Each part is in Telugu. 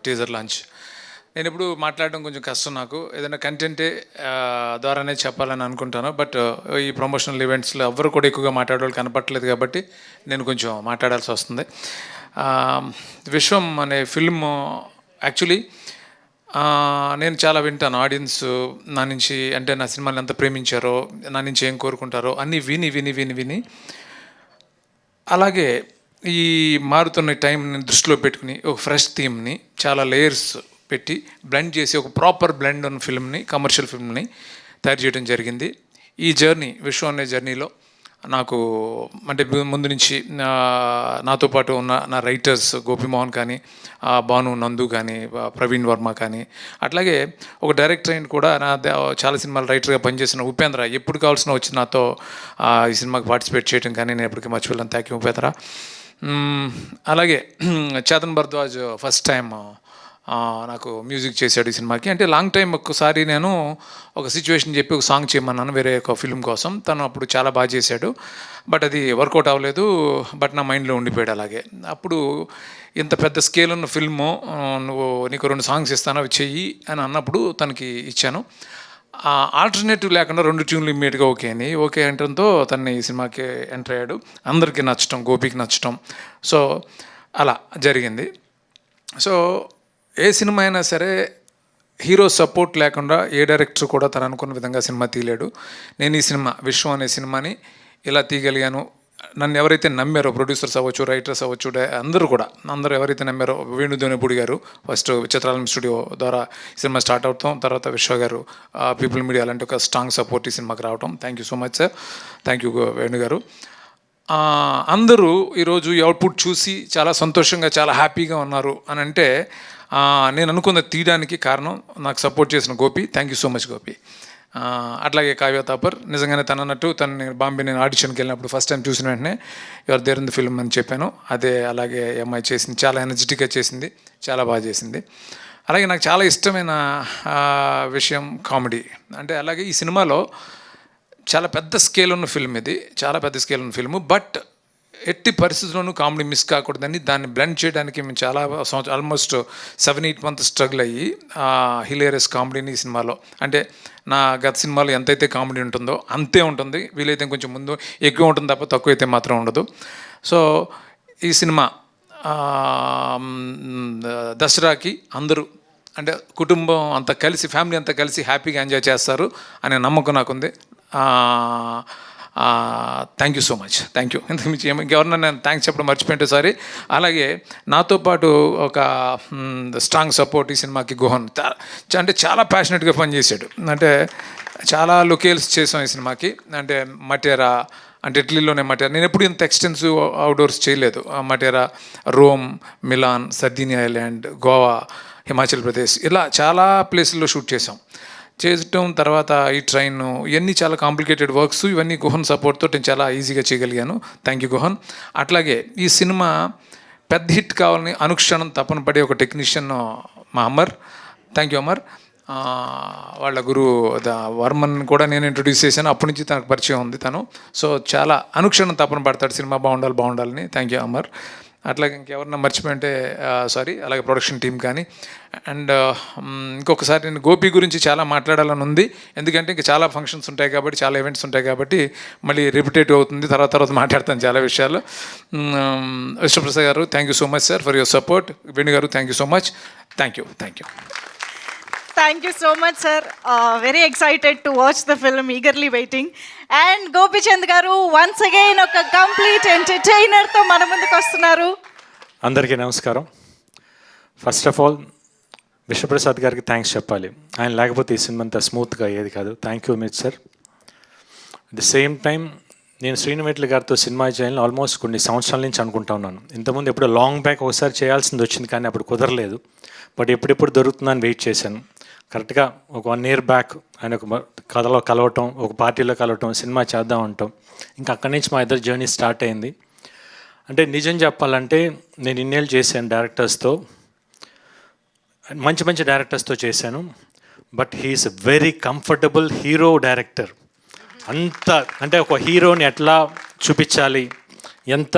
Teaser launch. నేను ఇప్పుడు మాట్లాడడం కొంచెం కష్టం నాకు. ఏదైనా కంటెంటే ద్వారానే చెప్పాలని అనుకుంటాను. బట్ ఈ ప్రమోషనల్ ఈవెంట్స్లో ఎవ్వరు కూడా ఎక్కువగా మాట్లాడేవాళ్ళు కనపట్లేదు కాబట్టి నేను కొంచెం మాట్లాడాల్సి వస్తుంది. విశ్వం అనే ఫిల్మ్ యాక్చువల్లీ నేను చాలా వింటాను. ఆడియన్స్ నా నుంచి అంటే నా సినిమాని ఎంత ప్రేమించారో, నా నుంచి ఏం కోరుకుంటారో అన్నీ విని విని విని విని అలాగే ఈ మారుతున్న టైంని దృష్టిలో పెట్టుకుని ఒక ఫ్రెష్ థీమ్ని చాలా లేయర్స్ పెట్టి బ్లెండ్ చేసి ఒక ప్రాపర్ బ్లెండ్ ఉన్న ఫిల్మ్ని, కమర్షియల్ ఫిల్మ్ని తయారు చేయడం జరిగింది. ఈ జర్నీ, విశ్వం అనే జర్నీలో నాకు అంటే ముందు నుంచి నాతో పాటు ఉన్న నా రైటర్స్ గోపిమోహన్ కానీ, భాను నందు కానీ, ప్రవీణ్ వర్మ కానీ, అట్లాగే ఒక డైరెక్టర్ అయిన కూడా నా చాలా సినిమాలు రైటర్గా పనిచేసిన ఉపేంద్ర ఎప్పుడు కావాల్సిన వచ్చి నాతో ఈ సినిమాకి పార్టిసిపేట్ చేయడం కానీ నేను ఎప్పటికీ మర్చిపోలేను. Thank you Upendra. అలాగే చేతన్ భరద్వాజ్ ఫస్ట్ టైం నాకు మ్యూజిక్ చేశాడు ఈ సినిమాకి. అంటే లాంగ్ టైం ఒక్కసారి నేను ఒక సిచ్యువేషన్ చెప్పి ఒక సాంగ్ చేయమన్నాను వేరే ఒక ఫిల్మ్ కోసం. తను అప్పుడు చాలా బాగా చేశాడు. బట్ అది వర్కౌట్ అవ్వలేదు. బట్ నా మైండ్లో ఉండిపోయాడు అలాగే. అప్పుడు ఇంత పెద్ద స్కేల్ ఉన్న ఫిల్ము నీకు 2 సాంగ్స్ ఇస్తాను అవి చెయ్యి అని అన్నప్పుడు తనకి ఇచ్చాను. ఆల్టర్నేటివ్ లేకుండా 2 ట్యూన్లు ఇమ్మీడియట్గా ఓకే అని ఓకే అంటంతో తను ఈ సినిమాకి ఎంటర్ అయ్యాడు. అందరికీ నచ్చటం, గోపికి నచ్చటం. సో అలా జరిగింది. సో ఏ సినిమా అయినా సరే హీరో సపోర్ట్ లేకుండా ఏ డైరెక్టర్ కూడా తను అనుకున్న విధంగా సినిమా తీయలేడు. నేను ఈ సినిమా విశ్వం అనే సినిమాని ఇలా తీయగలిగాను. నన్ను ఎవరైతే నమ్మారో, ప్రొడ్యూసర్స్ అవ్వచ్చు, రైటర్స్ అవ్వచ్చు, అందరూ ఎవరైతే నమ్మారో, వేణుదోనిపూడి గారు ఫస్ట్ చిత్రాలం స్టూడియో ద్వారా సినిమా స్టార్ట్ అవుతాం, తర్వాత విశ్వ గారు పీపుల్ మీడియా అలాంటి ఒక స్ట్రాంగ్ సపోర్ట్ ఈ సినిమాకి రావటం. Thank you so much sir. Thank you Venu గారు. అందరూ ఈరోజు ఈ అవుట్పుట్ చూసి చాలా సంతోషంగా, చాలా హ్యాపీగా ఉన్నారు అని అంటే నేను అనుకున్న తీయడానికి కారణం నాకు సపోర్ట్ చేసిన Gopi. Thank you so much Gopi. అట్లాగే కావ్య తాపర్ నిజంగానే తను అన్నట్టు నేను బాంబే నేను ఆడిషన్కి వెళ్ళినప్పుడు ఫస్ట్ టైం చూసిన వెంటనే you're there in the film అని చెప్పాను. అదే అలాగే అమ్మాయి చేసింది, చాలా ఎనర్జెటిక్గా చేసింది, చాలా బాగా చేసింది. అలాగే నాకు చాలా ఇష్టమైన విషయం కామెడీ. అంటే అలాగే ఈ సినిమాలో చాలా పెద్ద స్కేల్ ఉన్న ఫిల్మ్ ఇది, చాలా పెద్ద స్కేల్ ఉన్న ఫిల్ము. బట్ ఎట్టి పరిస్థితుల్లోనూ కామెడీ మిస్ కాకూడదని దాన్ని బ్లెండ్ చేయడానికి మేము చాలా ఆల్మోస్ట్ 7-8 మంత్స్ స్ట్రగుల్ అయ్యి హిలేరియస్ కామెడీని ఈ సినిమాలో, అంటే నా గత సినిమాలో ఎంతైతే కామెడీ ఉంటుందో అంతే ఉంటుంది. వీలైతే కొంచెం ముందు ఎక్కువ ఉంటుంది తప్ప తక్కువ అయితే మాత్రం ఉండదు. సో ఈ సినిమా దసరాకి అందరూ అంటే కుటుంబం అంతా కలిసి, ఫ్యామిలీ అంతా కలిసి హ్యాపీగా ఎంజాయ్ చేస్తారు అనే నమ్మకం నాకుంది. Thank you so much. Thank you. ఇంతకుమించి ఇంకెవరన్నా నేను థ్యాంక్స్ చెప్పడం మర్చిపోయింటే సారీ. అలాగే నాతో పాటు ఒక స్ట్రాంగ్ సపోర్ట్ ఈ సినిమాకి గుహన్, అంటే చాలా ప్యాషనెట్గా పనిచేశాడు. అంటే చాలా లొకేల్స్ చేసాం ఈ సినిమాకి. అంటే మటేరా, అంటే ఇటలీలోనే మటేరా. నేను ఎప్పుడు ఇంత ఎక్స్టెన్సివ్ అవుట్డోర్స్ చేయలేదు. Matera, Rome, Milan, Sardinia island, Goa, Himachal Pradesh, ఇలా చాలా ప్లేసుల్లో షూట్ చేసాం. చేయటం తర్వాత ఈ ట్రైన్, ఇవన్నీ చాలా కాంప్లికేటెడ్ వర్క్స్. ఇవన్నీ గుహన్ సపోర్ట్తో నేను చాలా ఈజీగా చేయగలిగాను. Thank you Guhan. అట్లాగే ఈ సినిమా పెద్ద హిట్ కావాలని అనుక్షణం తపన పడే ఒక టెక్నీషియన్ మా అమర్. Thank you Amar. వాళ్ళ గురువు వర్మన్ కూడా నేను ఇంట్రొడ్యూస్ చేశాను. అప్పటి నుంచి తనకు పరిచయం ఉంది తను. సో చాలా అనుక్షణం తపన పడతాడు సినిమా బాగుండాలని. Thank you Amar. అట్లాగే ఇంకెవరన్నా మర్చిపోయింటే సారీ. అలాగే ప్రొడక్షన్ టీం కానీ. అండ్ ఇంకొకసారి నేను గోపి గురించి చాలా మాట్లాడాలని ఉంది. ఎందుకంటే ఇంకా చాలా ఫంక్షన్స్ ఉంటాయి కాబట్టి, చాలా ఈవెంట్స్ ఉంటాయి కాబట్టి మళ్ళీ రిపిటేటివ్ అవుతుంది. తర్వాత మాట్లాడతాను చాలా విషయాలు. విష్ణుప్రసాద్ గారు thank you so much sir for your support. Venu గారు thank you so much. Thank you. Thank you so much, sir. Very excited to watch the film, eagerly waiting. And Gopi Chand garu once again oka complete entertainer tho mana munduku vastunaru. Andariki namaskaram. First of all, Vishwaprasad gariki thanks cheppali. ఆయన లేకపోతే ఈ సినిమా అంతా స్మూత్గా అయ్యేది కాదు. Thank you Amit sir. At the same time నేను శ్రీనివేట్ల గారితో సినిమా చేయాలని ఆల్మోస్ట్ కొన్ని సంవత్సరాల నుంచి అనుకుంటా ఉన్నాను. ఇంతకుముందు ఎప్పుడో లాంగ్ బ్యాక్ ఒకసారి చేయాల్సింది వచ్చింది, కానీ అప్పుడు కుదరలేదు. బట్ ఎప్పుడెప్పుడు దొరుకుతుందని వెయిట్ చేశాను. కరెక్ట్గా ఒక 1 year బ్యాక్ ఆయన ఒక కథలో కలవటం, ఒక పార్టీలో కలవటం, సినిమా చేద్దాం అంటాం. ఇంకా అక్కడి నుంచి మా ఇద్దరు జర్నీ స్టార్ట్ అయింది. అంటే నిజం చెప్పాలంటే నేను ఇన్నేళ్ళు చేశాను డైరెక్టర్స్తో, మంచి డైరెక్టర్స్తో చేశాను. But he is very comfortable hero director. అంటే ఒక హీరోని ఎట్లా చూపించాలి, ఎంత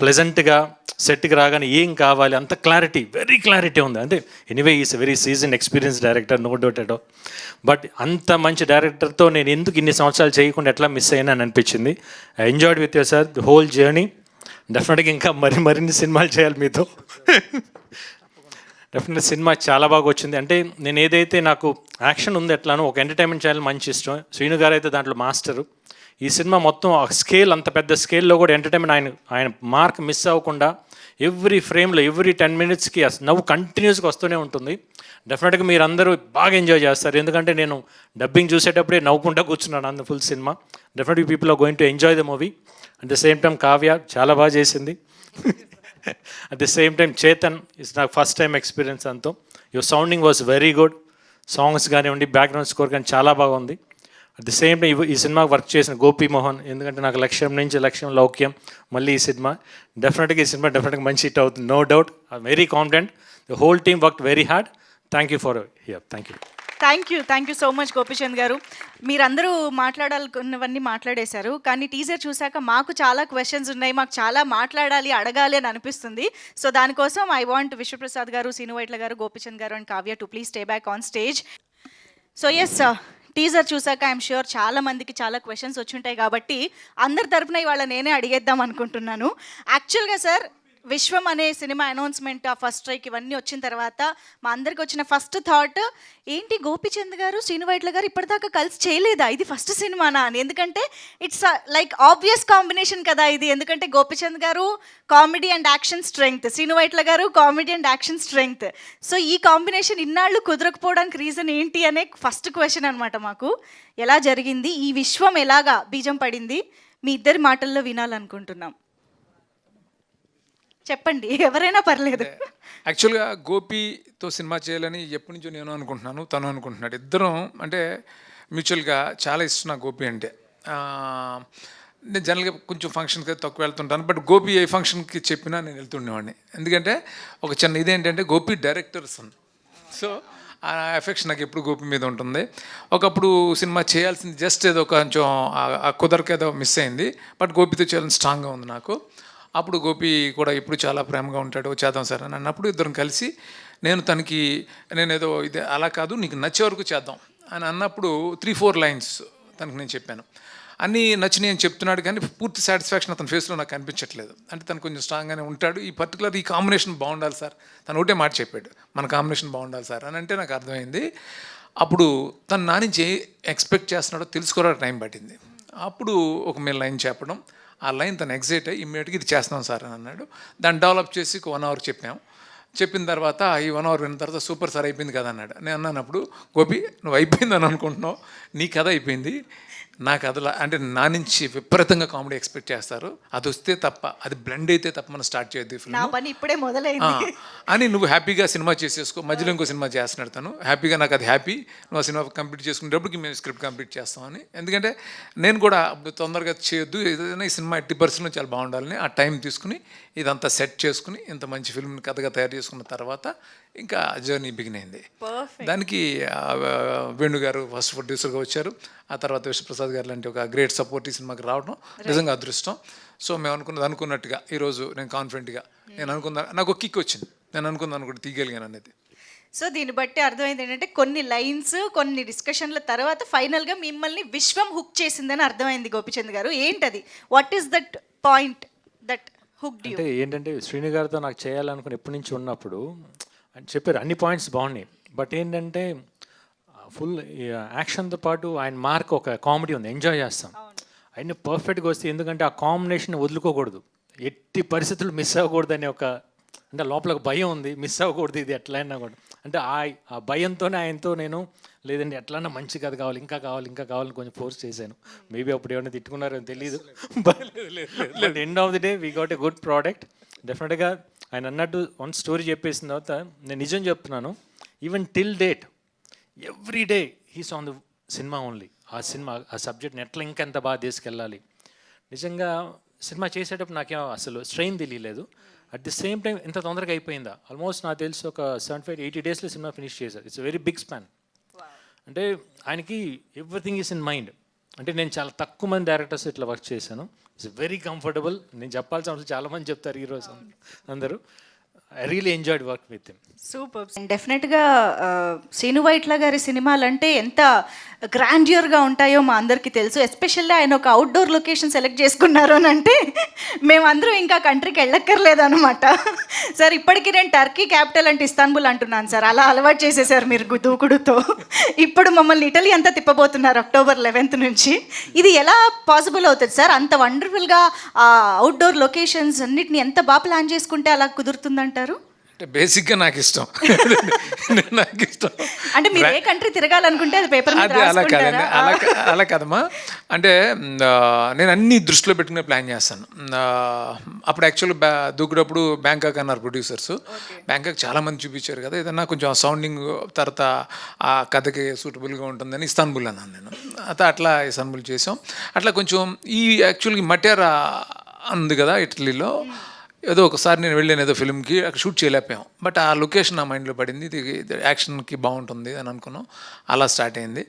ప్లెజెంట్గా సెట్కి రాగానే ఏం కావాలి అంత క్లారిటీ, వెరీ క్లారిటీ ఉంది. అంటే anyway is very season experience director, no doubt at all. But అంత మంచి డైరెక్టర్తో నేను ఎందుకు ఇన్ని సంవత్సరాలు చేయకుండా ఎట్లా మిస్ అయినా అని అనిపించింది. I enjoyed with your sir the whole journey. డెఫినెట్గా ఇంకా మరిన్ని సినిమాలు చేయాలి మీతో. డెఫినెట్గా సినిమా చాలా బాగా వచ్చింది. అంటే నేను ఏదైతే నాకు యాక్షన్ ఉంది ఎట్లానో ఒక ఎంటర్టైన్మెంట్ చేయాలి మంచి ఇష్టం. శ్రీను గారు అయితే దాంట్లో మాస్టరు. ఈ సినిమా మొత్తం ఆ స్కేల్, అంత పెద్ద స్కేల్లో కూడా ఎంటర్టైన్మెంట్ ఆయన మార్క్ మిస్ అవ్వకుండా ఎవ్రీ ఫ్రేమ్లో ఎవ్రీ 10 minutesకి నవ్వు కంటిన్యూస్గా వస్తూనే ఉంటుంది. డెఫినెట్గా మీరు అందరూ బాగా ఎంజాయ్ చేస్తారు. ఎందుకంటే నేను డబ్బింగ్ చూసేటప్పుడే నవ్వుకుంటూ కూర్చున్నాను అంత full cinema. Definitely people are going to enjoy the movie. At the same time Kavya చాలా బాగా చేసింది. At the same time Chetan it's నాకు ఫస్ట్ టైం ఎక్స్పీరియన్స్ అంతా. Your sounding was very good. Songs కానివ్వండి, బ్యాక్గ్రౌండ్ స్కోర్ కానీ చాలా బాగుంది. అట్ ది సేమ్ టైం ఈ సినిమాకి వర్క్ చేసిన గోపి మోహన్, ఎందుకంటే నాకు లక్ష్యం నుంచి లక్ష్యం లౌక్యం, మళ్ళీ ఈ సినిమా డెఫినెట్గా డెఫినెట్గా మంచి హిట్ అవుతుంది, no doubt. I very confident. The whole team work very hard. Thank you for here. Thank you. Thank you so much Gopichand garu. మీరందరూ మాట్లాడాలనుకున్నవన్నీ మాట్లాడేశారు, కానీ టీజర్ చూశాక మాకు చాలా క్వశ్చన్స్ ఉన్నాయి, మాకు చాలా మాట్లాడాలి, అడగాలి అని అనిపిస్తుంది. సో దానికోసం ఐ వాంట్ విశ్వప్రసాద్ గారు, scene Vaitla garu, Gopichand garu and Kavya to please stay back on stage. So yes, teaser చూసాక ఐఎమ్ ష్యూర్ చాలా మందికి చాలా క్వశ్చన్స్ వచ్చుంటాయి, కాబట్టి అందరి తరపున ఇవాళ నేనే అడిగేద్దాం అనుకుంటున్నాను. యాక్చువల్గా సార్, విశ్వం అనే సినిమా అనౌన్స్మెంట్, ఆ ఫస్ట్ స్ట్రైక్ ఇవన్నీ వచ్చిన తర్వాత మా అందరికి వచ్చిన ఫస్ట్ థాట్ ఏంటి, గోపిచంద్ గారు శ్రీను వైట్ల గారు ఇప్పటిదాకా కలిసి చేయలేదా, ఇది ఫస్ట్ సినిమానా అని. ఎందుకంటే ఇట్స్ లైక్ ఆబ్వియస్ కాంబినేషన్ కదా ఇది. ఎందుకంటే గోపిచంద్ గారు comedy and action strength, Srinu Vaitla గారు comedy and action strength. So ఈ కాంబినేషన్ ఇన్నాళ్ళు కుదరకపోవడానికి రీజన్ ఏంటి అనే ఫస్ట్ క్వశ్చన్ అనమాట మాకు. ఎలా జరిగింది, ఈ విశ్వం ఎలాగా బీజం పడింది, మీ ఇద్దరి మాటల్లో వినాలనుకుంటున్నాం. చెప్పండి, ఎవరైనా పర్లేదు. యాక్చువల్గా గోపితో సినిమా చేయాలని ఎప్పటి నుంచో నేను అనుకుంటున్నాను, తను అనుకుంటున్నాడు. ఇద్దరం అంటే మ్యూచువల్గా చాలా ఇష్టం నాకు గోపి అంటే. నేను జనరల్గా కొంచెం ఫంక్షన్కి తక్కువ వెళ్తుంటాను, బట్ గోపి ఏ ఫంక్షన్కి చెప్పినా నేను వెళ్తుండేవాడిని. ఎందుకంటే ఒక చిన్న ఇదేంటంటే గోపి డైరెక్టర్స్, సో ఆ ఎఫెక్షన్ నాకు ఎప్పుడు గోపి మీద ఉంటుంది. ఒకప్పుడు సినిమా చేయాల్సింది జస్ట్ ఏదో కొంచెం కుదరక ఏదో మిస్ అయింది, బట్ గోపితో చేయాలని స్ట్రాంగ్గా ఉంది నాకు. అప్పుడు గోపి కూడా ఇప్పుడు చాలా ప్రేమగా ఉంటాడు, చేద్దాం సార్ అని అన్నప్పుడు ఇద్దరం కలిసి నేను ఏదో ఇది అలా కాదు, నీకు నచ్చే వరకు చేద్దాం అని అన్నప్పుడు 3-4 లైన్స్ తనకు నేను చెప్పాను. అన్నీ నచ్చినాయి అని చెప్తున్నాడు, కానీ పూర్తి సాటిస్ఫాక్షన్ అతని ఫేస్లో నాకు కనిపించట్లేదు. అంటే తను కొంచెం స్ట్రాంగ్గానే ఉంటాడు. ఈ కాంబినేషన్ బాగుండాలి సార్, తను ఒకటే మాట చెప్పాడు, మన కాంబినేషన్ బాగుండాలి సార్ అని. అంటే నాకు అర్థమైంది. అప్పుడు తను నా నుంచి ఎక్స్పెక్ట్ చేస్తున్నాడో తెలుసుకోవడానికి టైం పట్టింది. అప్పుడు ఒక మేము లైన్ చెప్పడం, ఆ లైన్ తను ఎగ్జైట్ అయ్యి ఇమ్మీడియట్గా ఇది చేస్తున్నాం సార్ అని అన్నాడు. దాన్ని డెవలప్ చేసి 1 hour చెప్పాము. చెప్పిన తర్వాత ఈ 1 hour విన్న తర్వాత సూపర్ సార్ అయిపోయింది కదా అన్నాడు. నేను అన్నప్పుడు, గోపి నువ్వు అయిపోయిందని అనుకుంటున్నావు, నీ కథ అయిపోయింది, నా కథలో అంటే నా నుంచి విపరీతంగా కామెడీ ఎక్స్పెక్ట్ చేస్తారు, అది వస్తే తప్ప, అది బ్లెండ్ అయితే తప్ప మనం స్టార్ట్ చేయొద్దు ఫిల్మ్ పని ఇప్పుడే మొదలైంది అని నువ్వు హ్యాపీగా సినిమా చేసేసుకో. మధ్యలో ఇంకో సినిమా చేస్తున్నాడు తను, హ్యాపీగా నాకు అది హ్యాపీ, నువ్వు ఆ సినిమా కంప్లీట్ చేసుకునేటప్పటికి మేము స్క్రిప్ట్ కంప్లీట్ చేస్తామని. ఎందుకంటే నేను కూడా తొందరగా చేయొద్దు, ఏదైనా ఈ సినిమా 80% చాలా బాగుండాలని ఆ టైం తీసుకుని ఇదంతా సెట్ చేసుకుని ఇంత మంచి ఫిల్మ్ని కథగా తయారు చేసుకున్న తర్వాత ఇంకా జర్నీ బిగిన్ అయింది. దానికి వేణు గారు ఫస్ట్ ప్రొడ్యూసర్గా వచ్చారు, ఆ తర్వాత విశ్వప్రసాద్ గారు లాంటి ఒక గ్రేట్ సపోర్ట్ ఈ సినిమాకి రావడం నిజంగా అదృష్టం. సో మేము అనుకున్నట్టుగా ఈరోజు నేను కాన్ఫిడెంట్గా నాకు ఒక కిక్ వచ్చింది, నేను అనుకున్నాను తీయగలిగాను అనేది. సో దీన్ని బట్టి అర్థమైంది ఏంటంటే కొన్ని లైన్స్, కొన్ని డిస్కషన్ల తర్వాత ఫైనల్గా మిమ్మల్ని విశ్వం హుక్ చేసిందని అర్థమైంది. గోపిచంద్ గారు, ఏంటది, what is that point that hook you? అంటే ఏంటంటే శ్రీను గారితో నాకు చేయాలనుకుని ఎప్పటి నుంచి ఉన్నప్పుడు అని చెప్పారు, అన్ని పాయింట్స్ బాగున్నాయి. బట్ ఏంటంటే ఫుల్ యాక్షన్తో పాటు ఆయన మార్క్ ఒక కామెడీ ఉంది, ఎంజాయ్ చేస్తాం. ఆయన పర్ఫెక్ట్గా వస్తే, ఎందుకంటే ఆ కాంబినేషన్ వదులుకోకూడదు, ఎట్టి పరిస్థితులు మిస్ అవ్వకూడదు అనే ఒక, అంటే లోపల ఒక భయం ఉంది, మిస్ అవ్వకూడదు ఇది ఎట్లయినా కూడా. అంటే ఆ భయంతోనే ఆయనతో నేను లేదండి ఎట్లన్నా మంచి కథ కావాలి, ఇంకా కావాలని కొంచెం ఫోర్స్ చేశాను. మేబీ అప్పుడు ఏమైనా తిట్టుకున్నారో తెలీదు, but end of the day we got a good product. డెఫినెట్గా ఆయన అన్నట్టు వన్ స్టోరీ చెప్పేసిన తర్వాత నేను నిజం చెప్తున్నాను, even till date every day he's on the cinema only. ఆ సబ్జెక్ట్ని ఎట్లా ఇంకెంత బాగా తీసుకెళ్ళాలి. నిజంగా సినిమా చేసేటప్పుడు నాకేం అసలు స్ట్రెయిన్ తెలియలేదు. అట్ ది సేమ్ టైం ఇంత తొందరగా అయిపోయిందా, ఆల్మోస్ట్ నాకు తెలిసి ఒక 75-80 daysలో సినిమా ఫినిష్ చేశారు. It's very big span. అంటే ఆయనకి ఎవ్రీథింగ్ ఈస్ ఇన్ మైండ్. అంటే నేను చాలా తక్కువ మంది డైరెక్టర్స్ ఇట్లా వర్క్ చేశాను. It's very comfortable. నేను చెప్పాల్సిన అవసరం చాలామంది చెప్తారు ఈరోజు అందరూ. I really enjoyed work with him. Super. డెఫినెట్గా శ్రీను వైట్ల గారి సినిమాలు అంటే ఎంత గ్రాండ్యూర్గా ఉంటాయో మా అందరికీ తెలుసు. ఎస్పెషల్లీ ఆయన ఒక అవుట్డోర్ లొకేషన్ సెలెక్ట్ చేసుకున్నారు అని అంటే మేమందరూ ఇంకా కంట్రీకి వెళ్ళక్కర్లేదు అనమాట. సార్ ఇప్పటికీ నేను టర్కీ క్యాపిటల్ అంటే ఇస్తాన్బుల్ అంటున్నాను సార్, అలా అలవాటు చేసేసారు మీరు దూకుడుతో. ఇప్పుడు మమ్మల్ని ఇటలీ అంతా తిప్పబోతున్నారు October 11th నుంచి. ఇది ఎలా పాసిబుల్ అవుతుంది సార్? అంత వండర్ఫుల్గా అవుట్డోర్ లొకేషన్స్ అన్నిటిని ఎంత బాగా ప్లాన్ చేసుకుంటే అలా కుదురుతుందంటారు? అంటే బేసిక్గా నాకు ఇష్టం. నాకు ఇష్టం అంటే మీరు ఏ కంట్రీ తిరగాలనుకుంటే అది పేపర్ మీద అదే అలా కాదండి, రాసుకుంటారా? అలా కాదమ్మా. అంటే నేను అన్ని దృష్టిలో పెట్టుకునే ప్లాన్ చేస్తాను. అప్పుడు యాక్చువల్ దూకుడప్పుడు బ్యాంకాక్ అన్నారు ప్రొడ్యూసర్స్. బ్యాంకాక్ చాలా మంది చూపించారు కదా, ఏదన్నా కొంచెం సౌండింగ్ తర్వాత ఆ కథకి సూటబుల్గా ఉంటుందని ఇస్తాన్బుల్ అన్నాను నేను. అట్లా ఇస్తాన్బుల్ చేసాం. అట్లా కొంచెం ఈ యాక్చువల్గా మటేరా ఉంది కదా ఇటలీలో, ఏదో ఒకసారి నేను వెళ్ళాను ఏదో ఫిల్మ్కి, అక్కడ షూట్ చేయలేకపోయాం. బట్ ఆ లొకేషన్ నా మైండ్లో పడింది, ఇది యాక్షన్కి బాగుంటుంది అని అనుకున్నాం. అలా స్టార్ట్ అయింది.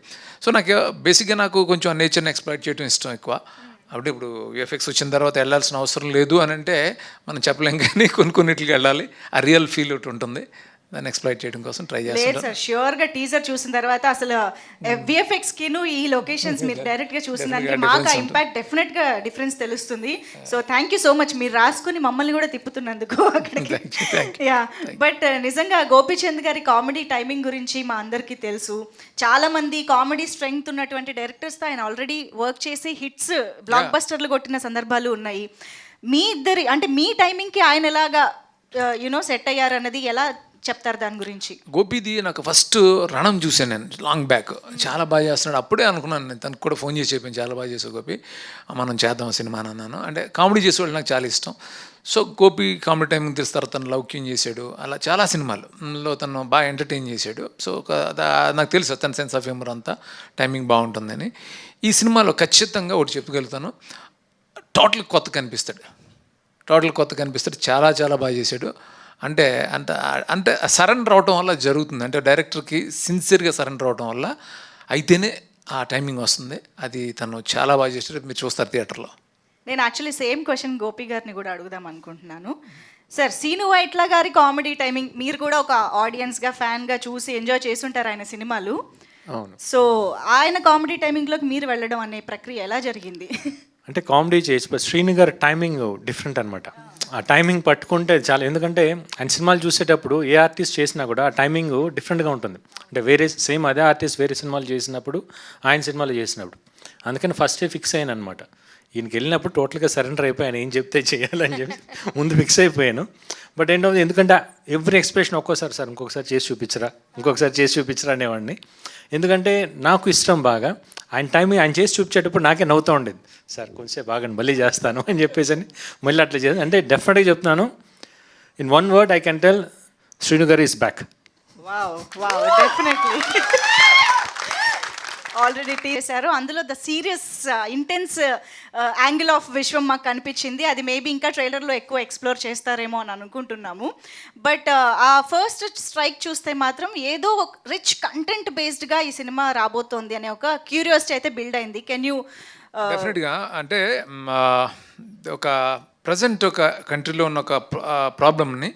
సో నాకు బేసిక్గా నాకు కొంచెం నేచర్ని ఎక్స్ప్లోర్ చేయడం ఇష్టం ఎక్కువ. అప్పుడు ఇప్పుడు విఎఫ్ఎక్స్ వచ్చిన తర్వాత వెళ్ళాల్సిన అవసరం లేదు అని అంటే మనం చెప్పలేం, కానీ కొన్నిటికి వెళ్ళాలి. ఆ రియల్ ఫీల్ ఒకటి ఉంటుంది, దాన్ని ఎక్స్ప్లోర్ చేయడం కోసం ట్రై లేదు చేస్తాను. సార్, ష్యూర్గా టీజర్ చూసిన తర్వాత అసలు విఎఫ్ఎక్స్కిను ఈ లొకేషన్స్ మీరు డైరెక్ట్గా చూసిన దానికి మాకు ఆ ఇంపాక్ట్ డెఫినెట్గా డిఫరెన్స్ తెలుస్తుంది. So thank you so much, మీరు రాసుకుని మమ్మల్ని కూడా తిప్పుతున్నందుకు అక్కడికి. యా, బట్ నిజంగా గోపీచంద్ గారి కామెడీ టైమింగ్ గురించి మా అందరికీ తెలుసు. చాలామంది కామెడీ స్ట్రెంగ్త్ ఉన్నటువంటి డైరెక్టర్స్తో ఆయన ఆల్రెడీ వర్క్ చేసి హిట్స్ బ్లాక్ బస్టర్లు కొట్టిన సందర్భాలు ఉన్నాయి. మీ ఇద్దరి అంటే మీ టైమింగ్కి ఆయన ఎలాగా సెట్ అయ్యారు అన్నది ఎలా చెప్తారు దాని గురించి? గోపీది నాకు ఫస్ట్ రణం చూశాను నేను లాంగ్ బ్యాక్, చాలా బాగా చేస్తున్నాడు. అప్పుడే అనుకున్నాను నేను, తనకు కూడా ఫోన్ చేసి చెప్పాను చాలా బాగా చేసావు గోపి, మనం చేద్దాం సినిమా అని అన్నాను. అంటే కామెడీ చేసేవాళ్ళు నాకు చాలా ఇష్టం. సో గోపి కామెడీ టైమింగ్ తెలుస్తారు, తను లౌక్యం చేశాడు, అలా చాలా సినిమాల్లో తను బాగా ఎంటర్టైన్ చేశాడు. సో నాకు తెలుసు తన సెన్స్ ఆఫ్ హ్యూమర్ అంతా టైమింగ్ బాగుంటుందని. ఈ సినిమాలో ఖచ్చితంగా ఒకటి చెప్పగలుగుతాను, టోటల్ కొత్త కనిపిస్తాడు. చాలా చాలా బాగా చేశాడు. అంటే అంటే సరెండర్ అవటం వల్ల జరుగుతుంది. అంటే డైరెక్టర్కి సిన్సియర్గా సరెండర్ అవటం వల్ల అయితేనే ఆ టైమింగ్ వస్తుంది. అది తను చాలా బాగా చేశాడు, మీరు చూస్తారు థియేటర్లో. నేను యాక్చువల్లీ సేమ్ క్వశ్చన్ గోపి గారిని కూడా అడుగుదాం అనుకుంటున్నాను. సార్ శ్రీను వైట్ల గారి కామెడీ టైమింగ్ మీరు కూడా ఒక ఆడియన్స్గా ఫ్యాన్గా చూసి ఎంజాయ్ చేస్తుంటారు ఆయన సినిమాలు. అవును. సో ఆయన కామెడీ టైమింగ్లోకి మీరు వెళ్ళడం అనే ప్రక్రియ ఎలా జరిగింది? అంటే కామెడీ చేయొచ్చు, శ్రీను గారి టైమింగ్ డిఫరెంట్ అనమాట. ఆ టైమింగ్ పట్టుకుంటే చాలా, ఎందుకంటే ఆయన సినిమాలు చూసేటప్పుడు ఏ ఆర్టిస్ట్ చేసినా కూడా ఆ టైమింగ్ డిఫరెంట్గా ఉంటుంది. అంటే వేరే సేమ్ అదే ఆర్టిస్ట్ వేరే సినిమాలు చేసినప్పుడు ఆయన సినిమాలు చేసినప్పుడు, అందుకని ఫస్టే ఫిక్స్ అయ్యాను అనమాట. ఈయనకి వెళ్ళినప్పుడు టోటల్గా సరెండర్ అయిపోయాను, ఏం చెప్తే చేయాలని చెప్పి ముందు ఫిక్స్ అయిపోయాను. బట్ ఏంటో ఎందుకంటే ఎవ్రీ ఎక్స్ప్రెషన్ ఒక్కోసారి సార్ ఇంకొకసారి చేసి చూపించరా అనేవాడిని. ఎందుకంటే నాకు ఇష్టం బాగా ఆయన టైమింగ్, ఆయన చేసి చూపించేటప్పుడు నాకే నవ్వుతూ ఉండేది, సార్ కొంచెం బాగా మళ్ళీ చేస్తాను అని చెప్పేసి మళ్ళీ అట్లా చేస్తాను. అంటే డెఫినెట్గా చెప్తున్నాను, in one word I can tell Srinu గారు is back. Wow definitely. Already చేశారు, అందులో the serious intense angle of Viswam మాకు కనిపించింది. అది మేబీ ఇంకా ట్రైలర్లో ఎక్కువ ఎక్స్ప్లోర్ చేస్తారేమో అని అనుకుంటున్నాము. బట్ ఆ ఫస్ట్ స్ట్రైక్ చూస్తే మాత్రం ఏదో ఒక రిచ్ కంటెంట్ బేస్డ్గా ఈ సినిమా రాబోతోంది అనే ఒక క్యూరియాసిటీ అయితే బిల్డ్ అయింది. Can you? డెఫినెట్గా. అంటే ఒక ప్రజెంట్ ఒక కంట్రీలో ఉన్న ఒక ప్రాబ్లమ్ని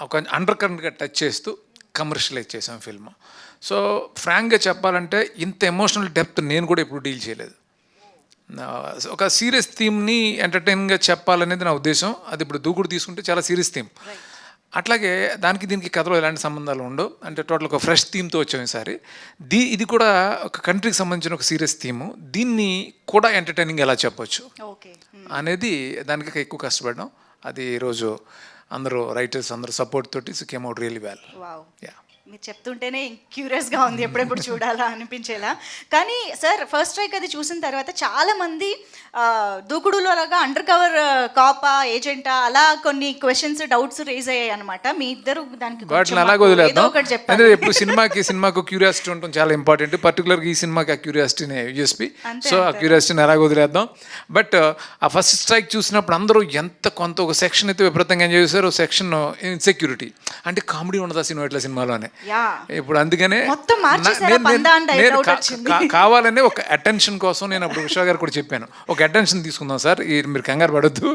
ఒక అండర్ కరెంట్గా టచ్ చేస్తూ కమర్షియలైజ్ చేసాం ఫిల్మ్. సో ఫ్రాంక్గా చెప్పాలంటే ఇంత ఎమోషనల్ డెప్త్ నేను కూడా ఎప్పుడు డీల్ చేయలేదు. ఒక సీరియస్ థీమ్ని ఎంటర్టైన్గా చెప్పాలనేది నా ఉద్దేశం. అది ఇప్పుడు దూకుడు తీసుకుంటే చాలా సీరియస్ థీమ్, అట్లాగే దీనికి కథలో ఎలాంటి సంబంధాలు ఉండవు. అంటే టోటల్ ఒక ఫ్రెష్ థీమ్తో వచ్చాం ఈసారి. ఇది కూడా ఒక కంట్రీకి సంబంధించిన ఒక సీరియస్ థీము, దీన్ని కూడా ఎంటర్టైనింగ్ ఎలా చెప్పొచ్చు అనేది దానికి ఎక్కువ కష్టపడ్డాం. అది ఈరోజు అందరూ రైటర్స్ అందరూ సపోర్ట్ తోటి came out really well. Yeah, మీరు చెప్తుంటేనే క్యూరియస్గా ఉంది, ఎప్పుడెప్పుడు చూడాలా అనిపించేలా. కానీ సార్ ఫస్ట్ స్ట్రైక్ అది చూసిన తర్వాత చాలామంది దూకుడులో లాగా అండర్ కవర్ కాపా ఏజెంటా అలా కొన్ని క్వశ్చన్స్ డౌట్స్ రేజ్ అయ్యాయి అనమాట. మీ ఇద్దరు దానికి వాటిని అలాగే వదిలేద్దాం. చెప్పండి. ఎప్పుడు సినిమాకు క్యూరియాసిటీ ఉంటుంది చాలా ఇంపార్టెంట్, పర్టికులర్గా ఈ సినిమాకి ఆ క్యూరియాసిటీనే యూఎస్పీ. సో ఆ క్యూరియాసిటీని అలాగే వదిలేద్దాం. బట్ ఆ ఫస్ట్ స్ట్రైక్ చూసినప్పుడు అందరూ కొంత ఒక సెక్షన్ అయితే విపరీతంగా ఎంజాయ్ చేశారు. సెక్షన్ ఇన్సెక్యూరిటీ, అంటే కామెడీ ఉండదు ఆ సినిమాలోనే. యా ఇప్పుడు అందుకనే మొత్తం మార్చేసారా పందా అని డౌట్ వచ్చింది. కావాలనే ఒక అటెన్షన్ కోసం నేను అప్పుడు విశ్వ గారు కూడా చెప్పాను, ఒక అటెన్షన్ తీసుకుందాం సార్, మీరు కంగారు పడొద్దు,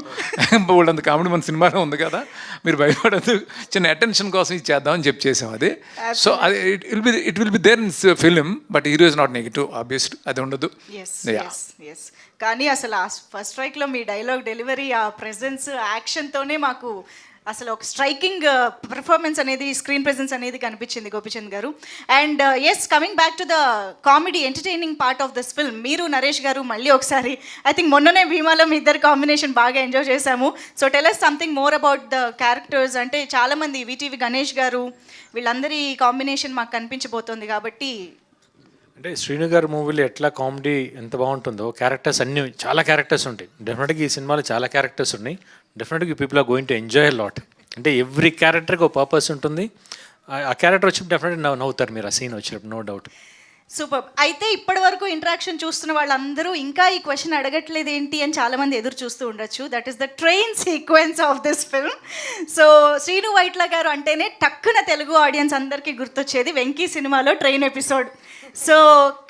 వాళ్ళంత కామెడీ మన సినిమాలో ఉంది కదా, మీరు భయపడద్దు, చిన్న అటెన్షన్ కోసం ఇది చేద్దామని చెప్పి చేసాం అది. సో అది it will be there in film, but hero is not negative obviously, అది ఉండదు. ఎస్ కానీ అసలు ఆ ఫస్ట్ స్ట్రైక్లో మీ డైలాగ్ డెలివరీ, ఆ ప్రెజెన్స్, యాక్షన్తోనే మాకు అసలు ఒక స్ట్రైకింగ్ పర్ఫార్మెన్స్ అనేది, స్క్రీన్ ప్రెజెన్స్ అనేది కనిపించింది Gopichand garu. And yes, coming back to the comedy entertaining part of this film, మీరు నరేష్ గారు మళ్ళీ ఒకసారి, ఐ థింక్ మొన్ననే భీమాలో మీ ఇద్దరు కాంబినేషన్ బాగా ఎంజాయ్ చేశాము. So tell us something more about the characters. అంటే చాలామంది వీటీవీ గణేష్ గారు వీళ్ళందరి కాంబినేషన్ మాకు కనిపించబోతోంది కాబట్టి. అంటే శ్రీను గారి మూవీలో ఎట్లా కామెడీ ఎంత బాగుంటుందో, క్యారెక్టర్స్ అన్నీ చాలా క్యారెక్టర్స్ ఉంటాయి. డెఫినెట్గా ఈ సినిమాలో చాలా క్యారెక్టర్స్ ఉన్నాయి. డెఫినెట్గా people are going to enjoy lot. అంటే ఎవ్రీ క్యారెక్టర్కి ఒక పర్పస్ ఉంటుంది. ఆ క్యారెక్టర్ వచ్చినప్పుడు డెఫినెట్గా నవ్వుతారు మీరు, ఆ సీన్ వచ్చినప్పుడు, నో డౌట్. సూపర్. అయితే ఇప్పటి వరకు ఇంటరాక్షన్ చూస్తున్న వాళ్ళందరూ ఇంకా ఈ క్వశ్చన్ అడగట్లేదు ఏంటి అని చాలామంది ఎదురు చూస్తూ ఉండొచ్చు. That is the train sequence of this film. So Srinu Vaitla గారు అంటేనే టక్కున తెలుగు ఆడియన్స్ అందరికీ గుర్తొచ్చేది వెంకీ సినిమాలో ట్రైన్ ఎపిసోడ్. సో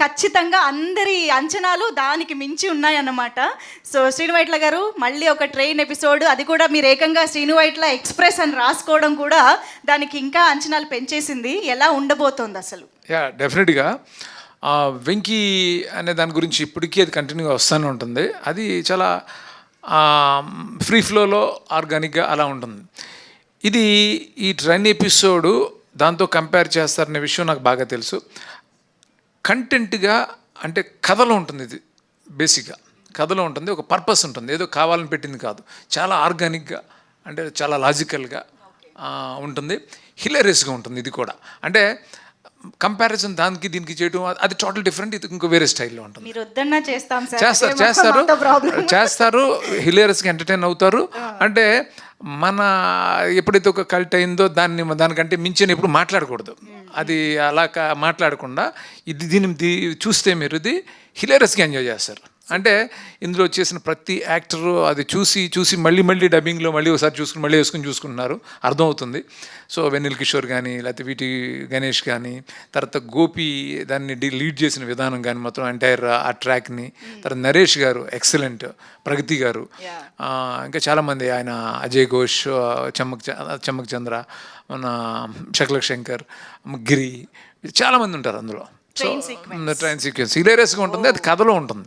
ఖచ్చితంగా అందరి అంచనాలు దానికి మించి ఉన్నాయన్నమాట. సో శ్రీను వైట్ల గారు మళ్ళీ ఒక ట్రైన్ ఎపిసోడ్, అది కూడా మీరు ఏకంగా శ్రీను వైట్ల ఎక్స్ప్రెస్ అని రాసుకోవడం కూడా దానికి ఇంకా అంచనాలు పెంచేసింది. ఎలా ఉండబోతోంది అసలు? యా, డెఫినెట్గా వెంకీ అనే దాని గురించి ఇప్పటికీ అది కంటిన్యూగా వస్తూనే ఉంటుంది. అది చాలా ఫ్రీ ఫ్లోలో ఆర్గానిక్గా అలా ఉంటుంది. ఇది ఈ ట్రైన్ ఎపిసోడు దాంతో కంపేర్ చేస్తారనే విషయం నాకు బాగా తెలుసు. కంటెంట్గా అంటే కథలో ఉంటుంది, ఇది బేసిక్గా కథలో ఉంటుంది, ఒక పర్పస్ ఉంటుంది, ఏదో కావాలని పెట్టింది కాదు, చాలా ఆర్గానిక్గా అంటే చాలా లాజికల్గా ఉంటుంది, హిలేరియస్గా ఉంటుంది. ఇది కూడా అంటే కంపారిజన్ దానికి దీనికి చేయడం అది టోటల్ డిఫరెంట్, ఇది ఇంకో వేరే స్టైల్లో ఉంటుంది. మీరు వద్దన్నా చేస్తారు హిలేరియస్గా ఎంటర్టైన్ అవుతారు. అంటే మన ఎప్పుడైతే ఒక కల్ట్ అయిందో దానికంటే మించిన ఎప్పుడు మాట్లాడకూడదు. అది అలా మాట్లాడకుండా దీన్ని చూస్తే మీరు ఇది హిలేరియస్గా ఎంజాయ్ చేస్తారు. అంటే ఇందులో వచ్చేసిన ప్రతి యాక్టరు అది చూసి మళ్ళీ డబ్బింగ్లో మళ్ళీ ఒకసారి చూసుకుంటున్నారు, అర్థమవుతుంది. సో వెన్నెల కిషోర్ కానీ, లేకపోతే వీటి గణేష్ కానీ, తర్వాత గోపి దాన్ని లీడ్ చేసిన విధానం కానీ, మొత్తం ఎంటైర్ ఆ ట్రాక్ని, తర్వాత నరేష్ గారు ఎక్సలెంట్, ప్రగతి గారు, ఇంకా చాలామంది, ఆయన అజయ్ ఘోష్, చమ్మక్ చంద్ర, మన శకలక్ శంకర్, గిరి, చాలామంది ఉంటారు అందులో. సో ట్రైన్ సీక్వెన్స్ హిలేరియస్గా ఉంటుంది, అది కథలో ఉంటుంది,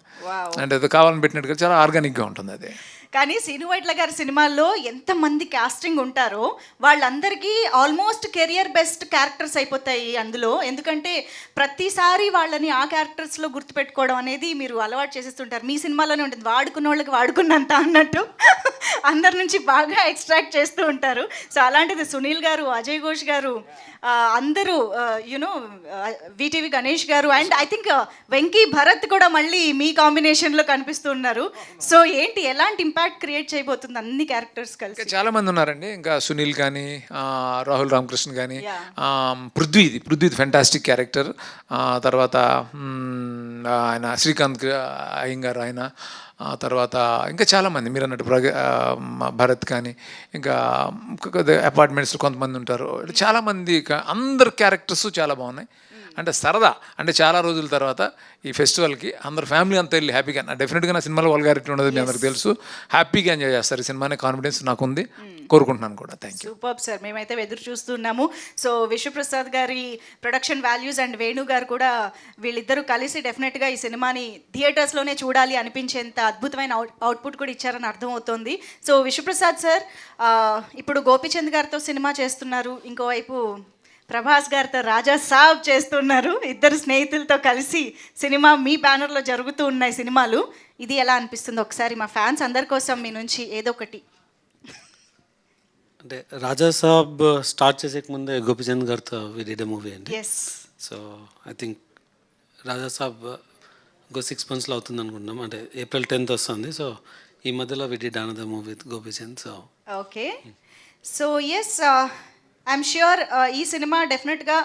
అంటే అది కావాలని పెట్టినట్టుగా చాలా ఆర్గానిక్గా ఉంటుంది అది. కానీ శ్రీను వైట్ల గారి సినిమాల్లో ఎంతమంది కాస్టింగ్ ఉంటారో వాళ్ళందరికీ ఆల్మోస్ట్ కెరియర్ బెస్ట్ క్యారెక్టర్స్ అయిపోతాయి అందులో. ఎందుకంటే ప్రతిసారి వాళ్ళని ఆ క్యారెక్టర్స్లో గుర్తుపెట్టుకోవడం అనేది మీరు అలవాటు చేసేస్తుంటారు. మీ సినిమాలోనే ఉంటుంది, వాడుకున్న వాళ్ళకి వాడుకున్నంత అన్నట్టు అందరి నుంచి బాగా ఎక్స్ట్రాక్ట్ చేస్తూ ఉంటారు. సో అలాంటిది సునీల్ గారు, అజయ్ ఘోష్ గారు, అందరూ యునో వీటీవీ గణేష్ గారు, and I think Venky Bharat కూడా మళ్ళీ మీ కాంబినేషన్లో కనిపిస్తున్నారు. సో ఏంటి, ఎలాంటి ఇంపాక్ట్ క్రియేట్ చేయబోతుంది అన్ని క్యారెక్టర్స్ కలిసి? చాలా మంది ఉన్నారండి, ఇంకా సునీల్ కానీ, రాహుల్ రామకృష్ణ కానీ, పృథ్వీ ఫెంటాస్టిక్ క్యారెక్టర్, తర్వాత ఆయన శ్రీకాంత్ అయ్యంగారు, ఆయన తర్వాత ఇంకా చాలామంది మీరు అన్నట్టు భరత్ కానీ, ఇంకా అపార్ట్మెంట్స్లో కొంతమంది ఉంటారు, చాలామంది, అందరు క్యారెక్టర్స్ చాలా బాగున్నాయి. అంటే సరదా, అంటే చాలా రోజుల తర్వాత ఈ ఫెస్టివల్కి అందరు ఫ్యామిలీ అంతా వెళ్ళి హ్యాపీగా, డెఫినెట్గా నా సినిమాలో వల్గారిటీ ఉండదు మీ అందరికి తెలుసు, హ్యాపీగా ఎంజాయ్ చేస్తారు ఈ సినిమానే కాన్ఫిడెన్స్ నాకు ఉంది, కోరుకుంటున్నాను కూడా. Thank you. సూపర్ సార్, మేమైతే ఎదురు చూస్తున్నాము. సో విశ్వప్రసాద్ గారి ప్రొడక్షన్ వాల్యూస్ అండ్ వేణు గారు కూడా, వీళ్ళిద్దరూ కలిసి డెఫినెట్గా ఈ సినిమాని థియేటర్స్లోనే చూడాలి అనిపించేంత అద్భుతమైన అవుట్పుట్ కూడా ఇచ్చారని అర్థమవుతోంది. సో విశ్వప్రసాద్ సార్ ఇప్పుడు గోపిచంద్ గారితో సినిమా చేస్తున్నారు, ఇంకోవైపు ప్రభాస్ గారితో రాజా సాబ్ చేస్తున్నారు, ఇద్దరు స్నేహితులతో కలిసి సినిమా మీ బ్యానర్లో జరుగుతూ ఉన్నాయి సినిమాలు. ఇది ఎలా అనిపిస్తుంది ఒకసారి మా ఫ్యాన్స్ అందరి కోసం మీ నుంచి ఏదో ఒకటి? అంటే రాజా సాబ్ స్టార్ట్ చేసే ముందే గోపిచంద్ గారితో వి డిడ్ ఎ మూవీ అండి. సో ఐ థింక్ రాజా సాబ్ ఇంకో 6 monthsలో అవుతుంది అనుకుంటున్నాం, అంటే April 10th వస్తుంది. సో ఈ మధ్యలో we did another movie with Gopichand. So okay, so yes I'm sure ఈ సినిమా డెఫినెట్గా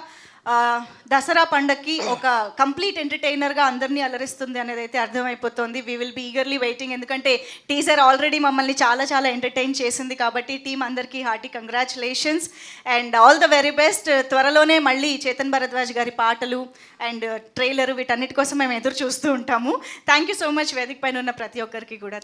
దసరా పండగకి ఒక కంప్లీట్ ఎంటర్టైనర్గా అందరినీ అలరిస్తుంది అనేది అయితే అర్థమైపోతుంది. We will be eagerly waiting, ఎందుకంటే టీజర్ ఆల్రెడీ మమ్మల్ని చాలా చాలా ఎంటర్టైన్ చేసింది. కాబట్టి టీం అందరికీ hearty congratulations and all the very best. త్వరలోనే మళ్ళీ చేతన్ భరద్వాజ్ గారి పాటలు అండ్ ట్రైలర్ వీటన్నిటి కోసం మేము ఎదురు చూస్తూ ఉంటాము. థ్యాంక్ యూ సో మచ్ వేదిక పైన ఉన్న ప్రతి ఒక్కరికి కూడా.